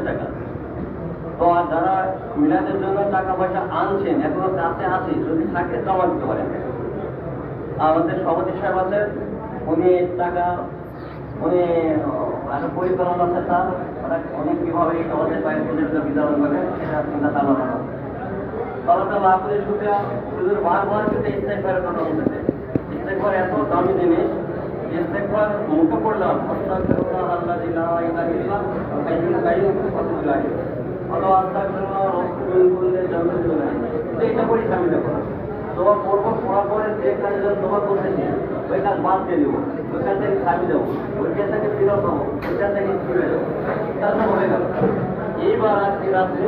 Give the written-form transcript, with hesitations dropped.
টাকা। তো আর যারা মিলাদের জন্য টাকা পয়সা আনছেন এখনো কাছে আছে, যদি থাকে জমা দিতে পারেন। আমাদের সভাপতি সাহেব আছেন, উনি টাকা উনি একটা পরিকল্পনা আছে, তার উনি কিভাবে সমাজের বাইরে বিতরণ করে সেটা চিন্তা চালানো তলাটা না করে শুধু বারবার কিন্তু ইস্তেগফারের কথা বলতেছে। ইস্তেগফার এত দামি জিনিস, ইস্তেগফার মুখে পড়লাম আস্তাগফিরুল্লাহ আল্লাযী লা ইলাহা ইল্লা হুয়াল কাইয়্যুম ওয়াতুবু ইলাইহি, অথবা আস্তাগফিরুল্লাহ রাব্বি মিন কুল্লি যামবিন ওয়া ইসমিন। এটা পড়ি আমি দেখো দোয়া করবো, পড়ার পরে যে কাজের জন্য দোয়া করতেছি ওই কাজ বাদ দিয়ে দেবো, ওইখান থেকে খাবি দেবো, ওইখান থেকে ফিরত হবো, ওইখান থেকে স্কুলে যাবো, তারপর হয়ে গেল। এইবার আজকে রাত্রে